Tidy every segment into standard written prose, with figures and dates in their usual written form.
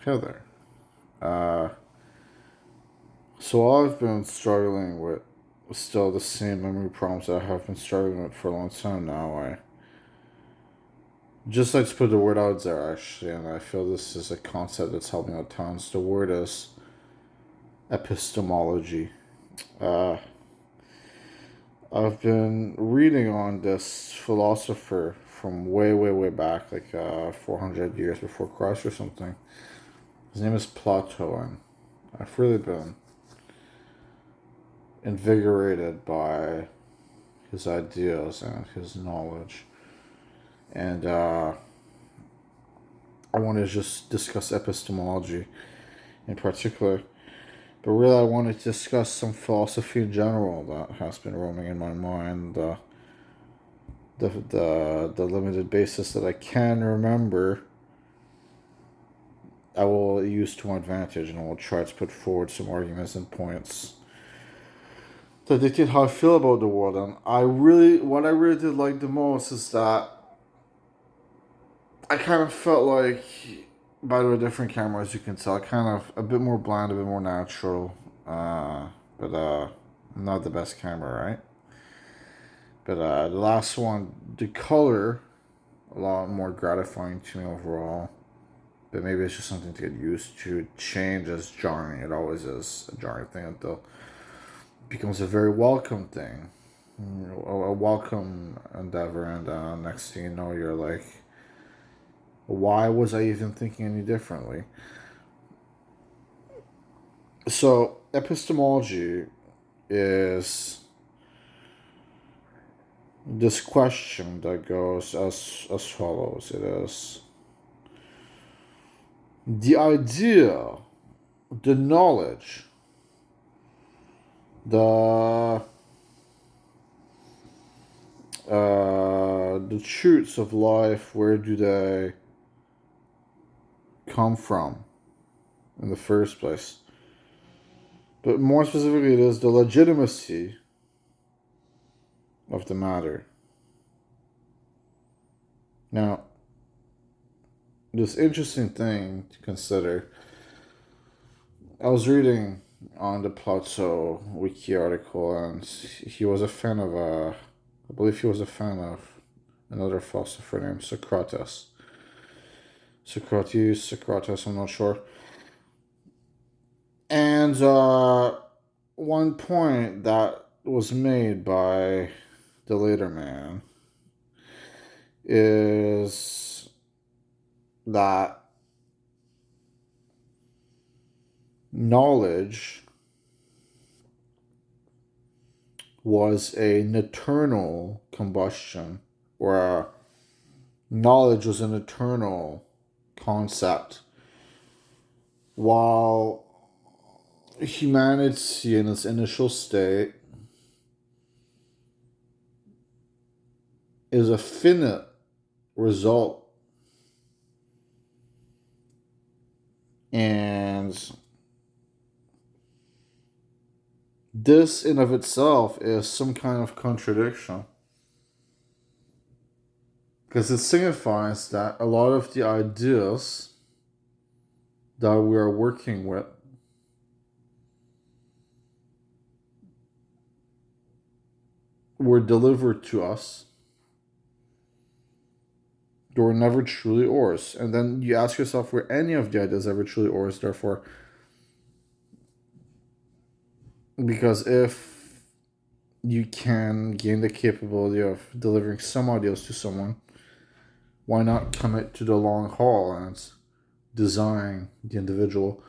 Hey there. Uh, so I've been struggling with still the same memory problems that I have been struggling with for a long time now. I just like to put the word out there actually, and I feel this is a concept that's helping out tons. The word is epistemology. Uh, I've been reading on this philosopher from way, way, way back, like 400 years before Christ or something. His name is Plato, and I've really been invigorated by his ideas and his knowledge. And I want to just discuss epistemology in particular. But really, I want to discuss some philosophy in general that has been roaming in my mind. The limited basis that I can remember, I will use to my advantage, and I will try to put forward some arguments and points that dictate how I feel about the world. And what I really did like the most is that I kind of felt like, by the different cameras, you can tell, kind of a bit more bland, a bit more natural. But not the best camera, right? But the last one, the color, a lot more gratifying to me overall. But maybe it's just something to get used to. Change is jarring. It always is a jarring thing until it becomes a very welcome thing. A welcome endeavor, and next thing you know, you're like, why was I even thinking any differently? So, epistemology is this question that goes as follows. It is the idea, the knowledge, the truths of life, where do they come from in the first place? But more specifically, it is the legitimacy of the matter. Now, this interesting thing to consider, I was reading on the Plato wiki article, and he was a fan of, I believe he was a fan of another philosopher named Socrates, I'm not sure. And one point that was made by the later man is that knowledge was an eternal combustion, or knowledge was an eternal concept, while humanity in its initial state is a finite result. And this in of itself is some kind of contradiction, because it signifies that a lot of the ideas that we are working with were delivered to us. They were never truly ours. And then you ask yourself, were any of the ideas ever truly ours? Therefore, because if you can gain the capability of delivering some ideas to someone, why not commit to the long haul and design the individual?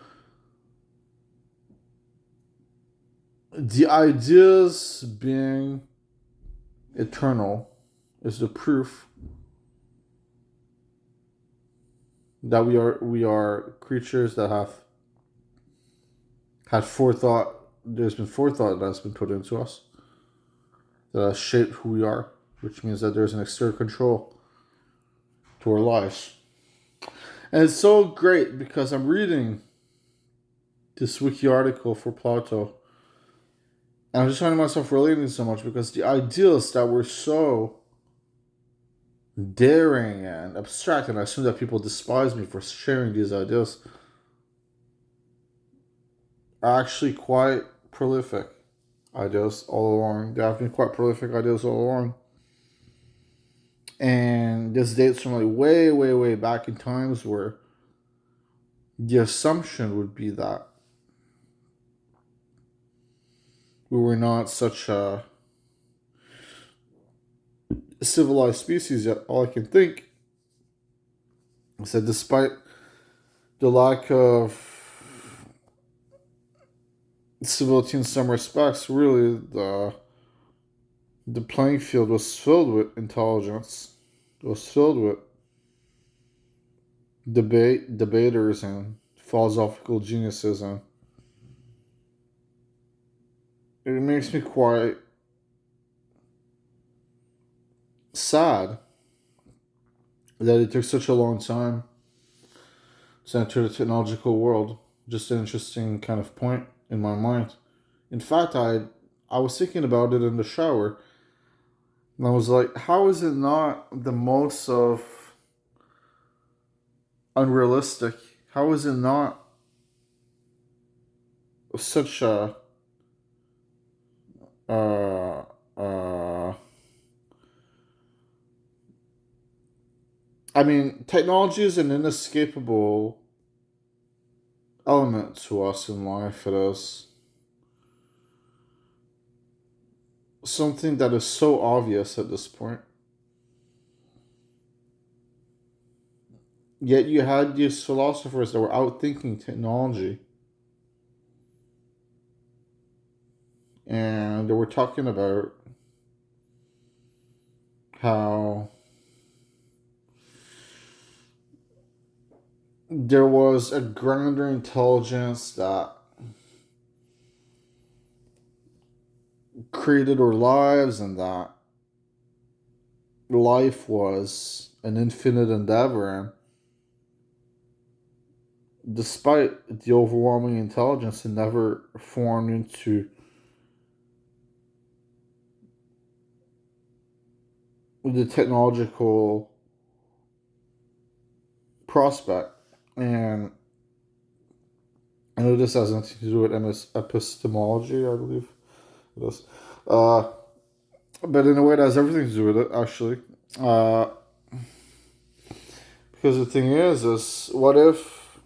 The ideas being eternal is the proof that we are creatures that have had forethought. There's been forethought that has been put into us that has shaped who we are, which means that there's an external control to our lives. And it's so great because I'm reading this wiki article for Plato, and I'm just finding myself relating so much because the ideas that were so daring and abstract, and I assume that people despise me for sharing these ideas, actually quite prolific ideas all along. There have been quite prolific ideas all along. And this dates from like way, way, way back in times where the assumption would be that we were not such a civilized species yet. All I can think is that despite the lack of civility in some respects, really the playing field was filled with intelligence. It was filled with debaters and philosophical geniuses, and it makes me quite sad that it took such a long time to enter the technological world. Just an interesting kind of point in my mind. In fact, I was thinking about it in the shower, and I was like, how is it not the most of unrealistic? How is it not such a uh, uh, I mean, technology is an inescapable element to us in life. It is something that is so obvious at this point. Yet you had these philosophers that were outthinking technology. And they were talking about how there was a grander intelligence that created our lives, and that life was an infinite endeavor. And despite the overwhelming intelligence, it never formed into the technological prospect. And I know this has nothing to do with epistemology, I believe it is. But in a way, it has everything to do with it, actually. Because the thing is what if,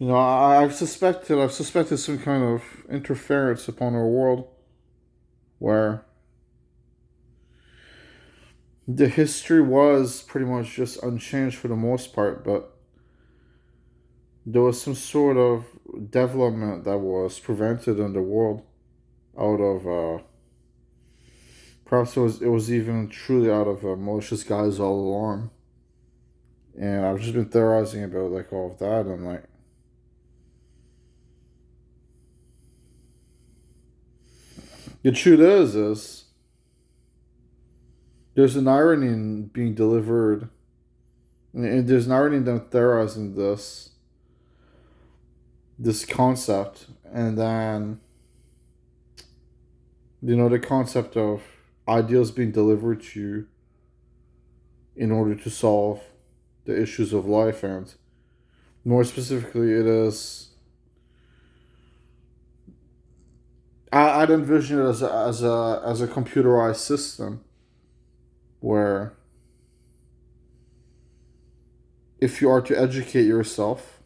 I've suspected some kind of interference upon our world where the history was pretty much just unchanged for the most part, but there was some sort of development that was prevented in the world out of perhaps it was even truly out of malicious guys all along. And I've just been theorizing about like all of that, and like the truth is there's an irony in being delivered, and there's an irony in them theorizing this concept, and then the concept of ideals being delivered to you in order to solve the issues of life. And more specifically, it is, I'd envision it as a computerized system where if you are to educate yourself,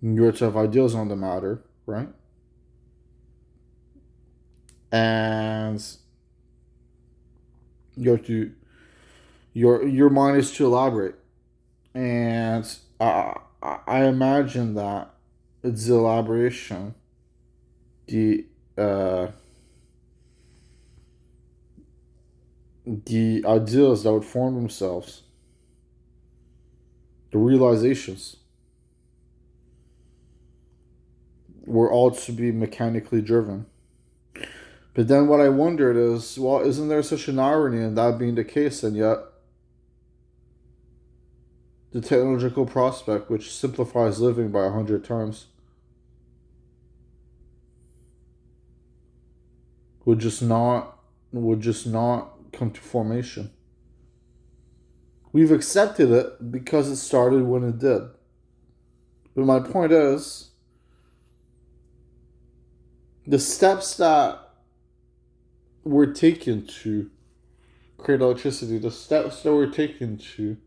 you are to have ideas on the matter, right? And you have to your mind is to elaborate, and I imagine that it's the elaboration, the the ideas that would form themselves, the realizations, were all to be mechanically driven. But then what I wondered is, well, isn't there such an irony in that being the case, and yet the technological prospect, which simplifies living by 100 times, would just not come to formation. We've accepted it because it started when it did. But my point is, the steps that were taken to create electricity, the steps that were taken to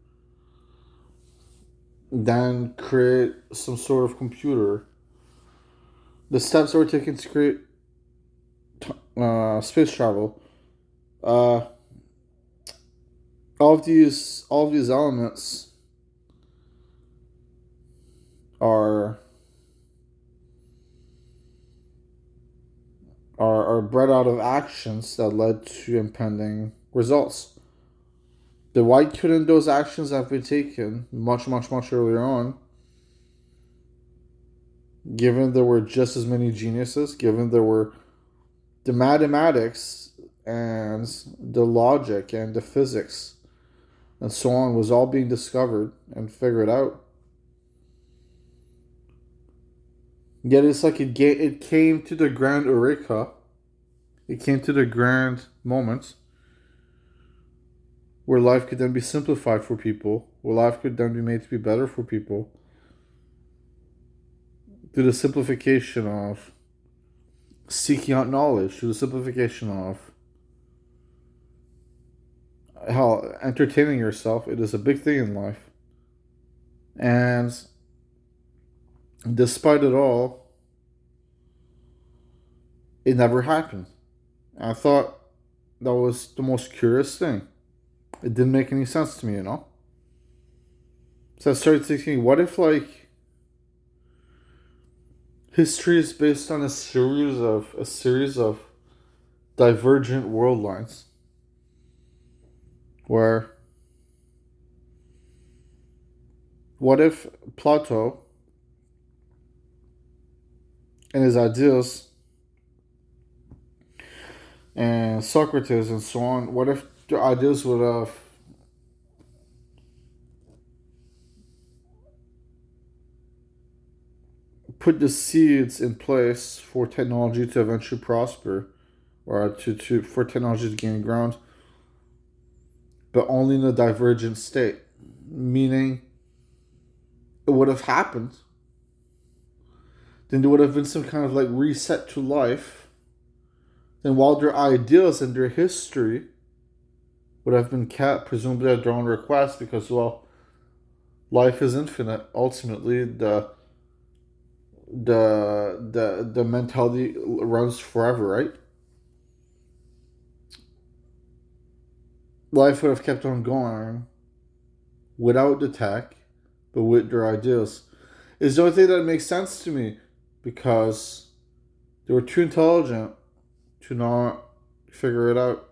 then create some sort of computer, the steps that were taken to create space travel, all of these elements are bred out of actions that led to impending results. Then why couldn't those actions have been taken much earlier on, given there were just as many geniuses, given there were the mathematics and the logic and the physics and so on was all being discovered and figured out? Yet it's like it came to the grand eureka. It came to the grand moment where life could then be simplified for people, where life could then be made to be better for people, through the simplification of seeking out knowledge, through the simplification of how entertaining yourself. It is a big thing in life. And despite it all, it never happened. I thought that was the most curious thing. It didn't make any sense to me, you know? So I started thinking, what if, like, history is based on a series of divergent world lines, where what if Plato and his ideas and Socrates and so on, what if the ideas would have put the seeds in place for technology to eventually prosper, or for technology to gain ground, but only in a divergent state, meaning it would have happened, then there would have been some kind of like reset to life. Then while their ideas and their history would have been kept, presumably at their own request, because, well, life is infinite. Ultimately, the mentality runs forever, right? Life would have kept on going without the tech, but with their ideas. It's the only thing that makes sense to me, because they were too intelligent to not figure it out.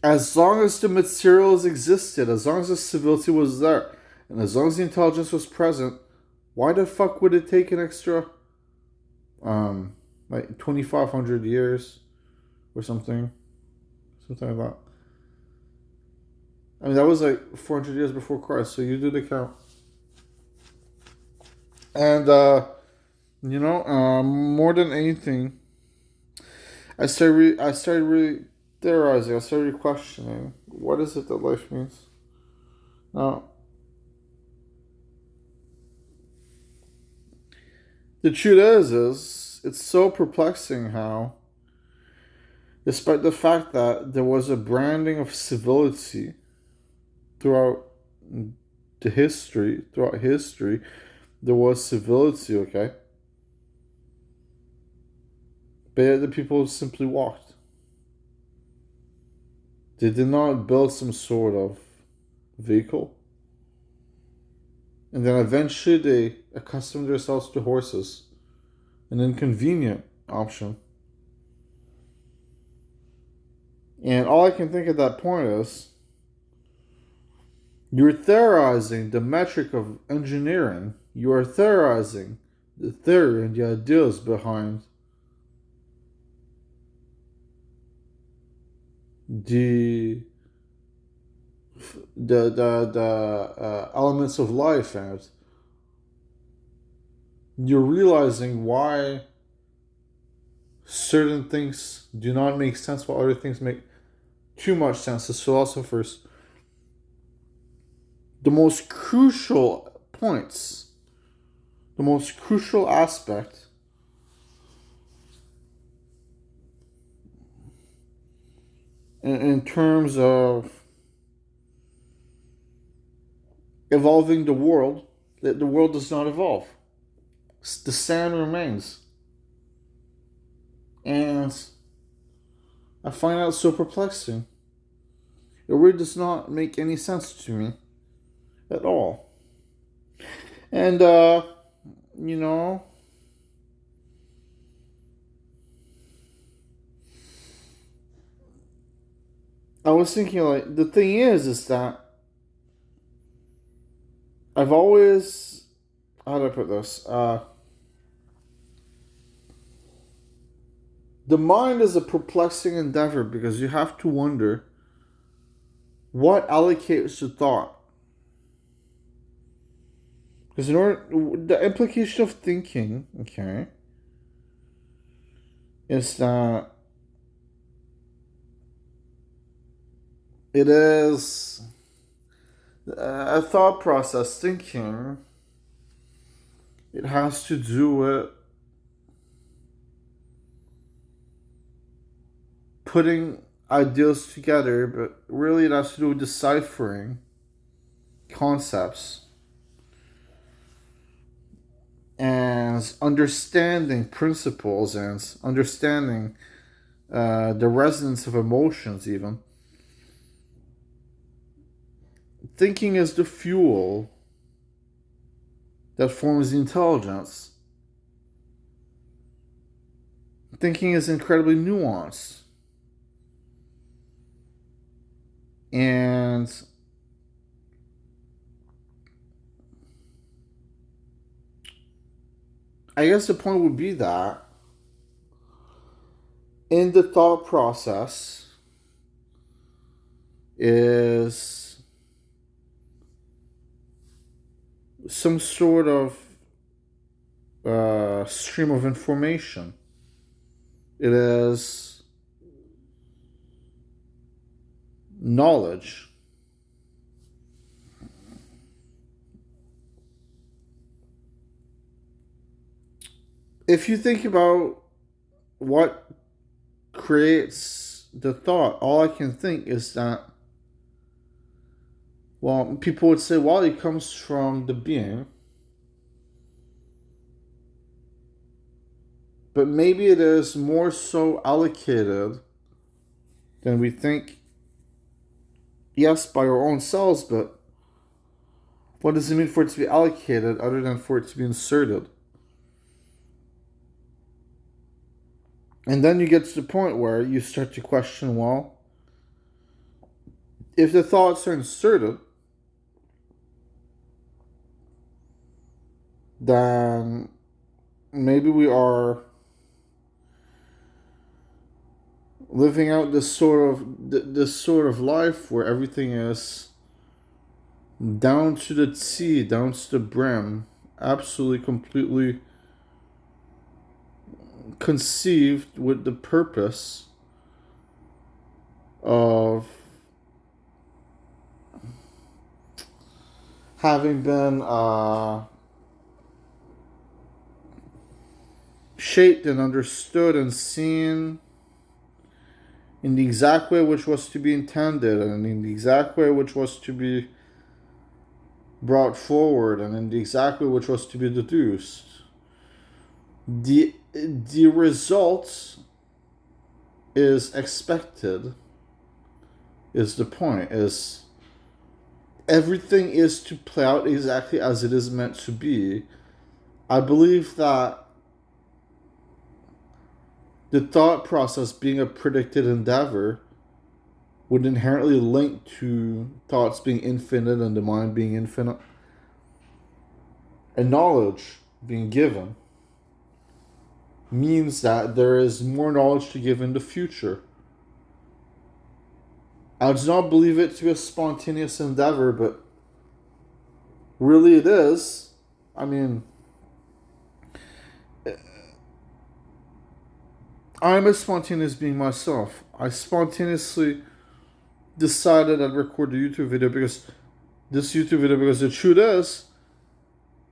As long as the materials existed, as long as the civility was there, and as long as the intelligence was present, why the fuck would it take an extra, like 2,500 years or something like that? I mean, that was like 400 years before Christ, so you do the count. And, more than anything, I started really theorizing. I started questioning, what is it that life means? Now, the truth is it's so perplexing how, despite the fact that there was a branding of civility throughout history, there was civility, okay? But yet the people simply walked. They did not build some sort of vehicle. And then eventually they accustomed themselves to horses, an inconvenient option. And all I can think at that point is, you're theorizing the metric of engineering. You are theorizing the theory and the ideas behind the elements of life, and you're realizing why certain things do not make sense while other things make too much sense. As philosophers, the most crucial points, the most crucial aspect in terms of evolving the world, that the world does not evolve. The sand remains. And I find that so perplexing. It really does not make any sense to me at all. And, you know, I was thinking, like, the thing is that I've always, how do I put this? The mind is a perplexing endeavor because you have to wonder what allocates to thought. Because the implication of thinking, okay, is that it is a thought process. Thinking, it has to do with putting ideas together, but really it has to do with deciphering concepts and understanding principles and understanding the resonance of emotions even. Thinking is the fuel that forms the intelligence. Thinking is incredibly nuanced. And I guess the point would be that in the thought process is some sort of stream of information. It is knowledge. If you think about what creates the thought, all I can think is that, well, people would say, well, it comes from the being. But maybe it is more so allocated than we think. Yes, by our own selves, but what does it mean for it to be allocated other than for it to be inserted? And then you get to the point where you start to question, well, if the thoughts are inserted, then maybe we are living out this sort of life where everything is down to the T, down to the brim, absolutely, completely conceived with the purpose of having been shaped and understood and seen in the exact way which was to be intended, and in the exact way which was to be brought forward, and in the exact way which was to be deduced. The result is expected, is the point, is everything is to play out exactly as it is meant to be. I believe that the thought process being a predicted endeavor would inherently link to thoughts being infinite and the mind being infinite, and knowledge being given means that there is more knowledge to give in the future. I do not believe it to be a spontaneous endeavor, but really it is. I mean, I'm a spontaneous being myself. I spontaneously decided I'd record a YouTube video because the truth is,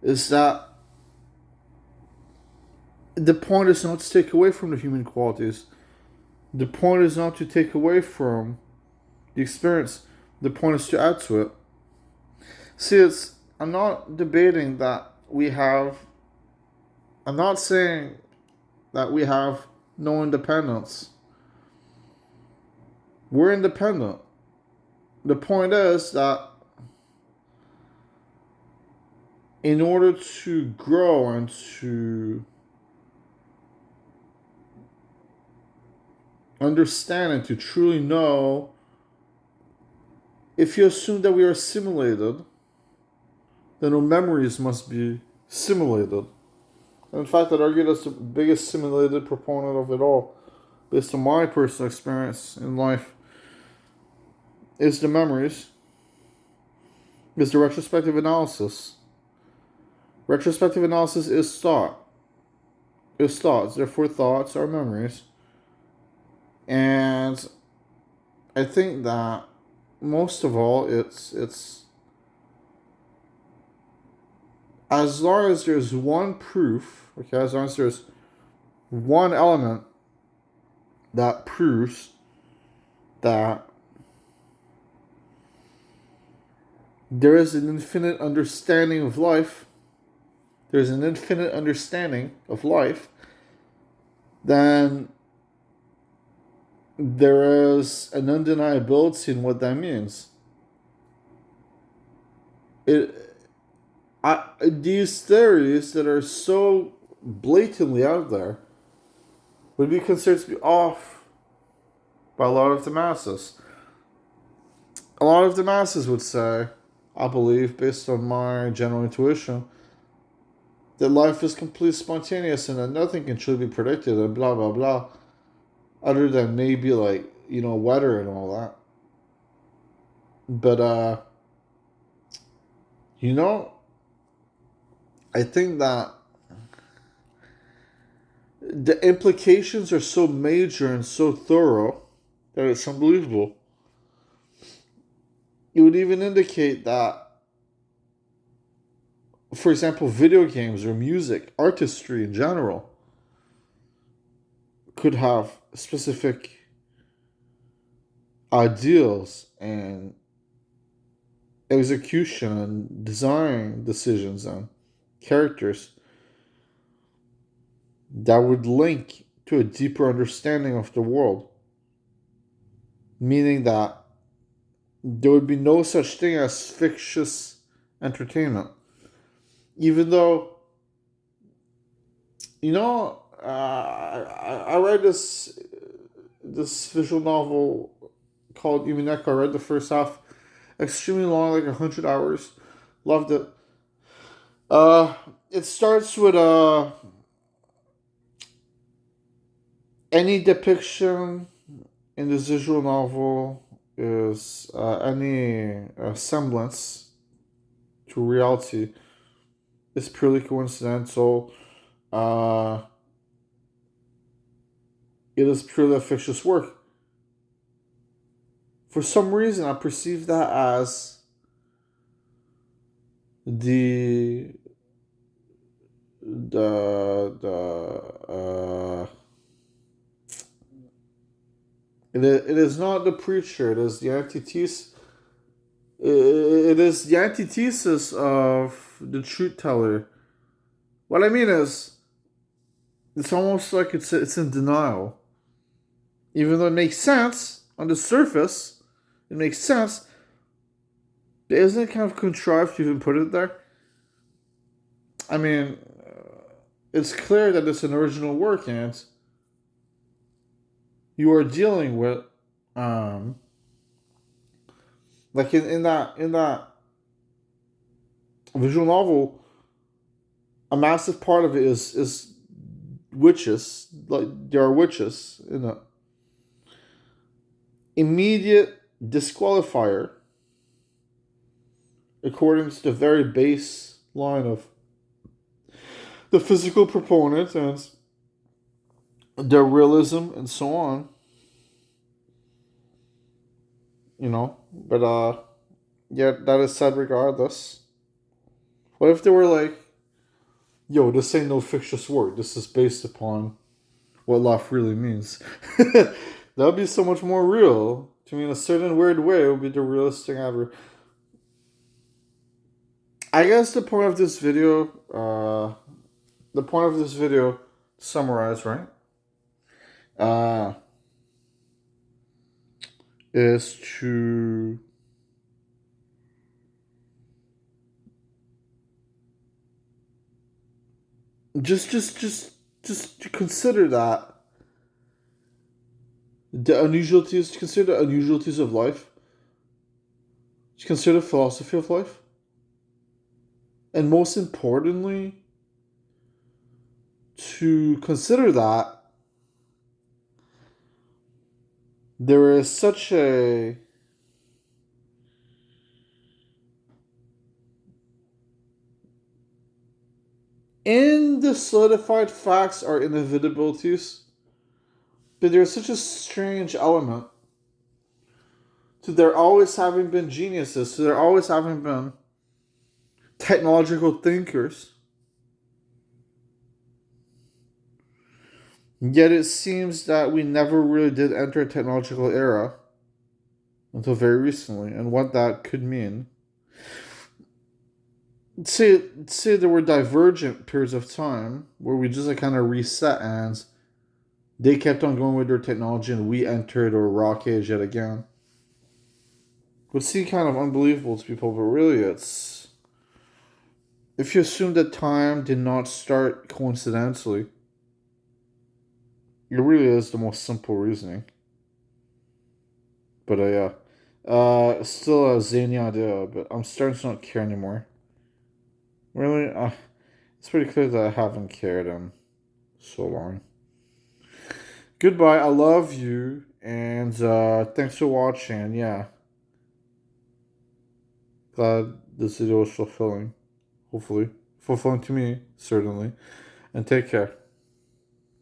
is that the point is not to take away from the human qualities. The point is not to take away from the experience. The point is to add to it. See, I'm not debating that we have. I'm not saying that we have no independence. We're independent. The point is that in order to grow and to understand and to truly know, if you assume that we are simulated, then our memories must be simulated. And in fact, I'd argue that's the biggest simulated proponent of it all, based on my personal experience in life, is the memories, is the retrospective analysis. Retrospective analysis is thought. Is thoughts. Therefore, thoughts are memories. And I think that most of all, it's as long as there's one proof, okay, as long as there's one element that proves that there is an infinite understanding of life, there's an infinite understanding of life, then there is an undeniability in what that means. These theories that are so blatantly out there would be considered to be off by a lot of the masses. A lot of the masses would say, I believe, based on my general intuition, that life is completely spontaneous and that nothing can truly be predicted and blah, blah, blah, other than maybe like, weather and all that. But, I think that the implications are so major and so thorough that it's unbelievable. It would even indicate that, for example, video games or music, artistry in general, could have specific ideals and execution and design decisions and characters that would link to a deeper understanding of the world. Meaning that there would be no such thing as fictitious entertainment. Even though, I read this visual novel called Umineko. I read the first half, extremely long, like 100 hours. Loved it. It starts with any depiction in this visual novel is any semblance to reality is purely coincidental. It is purely a fictitious work. For some reason, I perceive that as the it is not the preacher. It is the antithesis. It is the antithesis of the truth teller. What I mean is, it's almost like it's in denial. Even though it makes sense on the surface, it makes sense. But isn't it kind of contrived to even put it there? I mean, it's clear that it's an original work, and you are dealing with, like in that visual novel, a massive part of it is witches. Like there are witches in it. Immediate disqualifier, according to the very base line of the physical proponent and their realism and so on. But yeah, that is said regardless. What if they were like Yo, this ain't no fictitious work. This is based upon what life really means. That would be so much more real. To me, in a certain weird way, it would be the realest thing ever. I guess the point of this video, to summarize, right, uh, is to just to consider that to consider the unusualities of life, to consider the philosophy of life, and most importantly, to consider that there is such a in the solidified facts are inevitabilities, but there's such a strange element to there always having been geniuses, to there always having been technological thinkers. Yet it seems that we never really did enter a technological era until very recently, and what that could mean. Say there were divergent periods of time where we just kind of reset and they kept on going with their technology and we entered a rock age yet again. It would seem kind of unbelievable to people, but really it's... If you assume that time did not start coincidentally, it really is the most simple reasoning. But yeah. Still a zany idea, but I'm starting to not care anymore. Really? It's pretty clear that I haven't cared in so long. Goodbye, I love you, and thanks for watching. Yeah, glad this video was fulfilling. Hopefully. Fulfilling to me, certainly. And take care.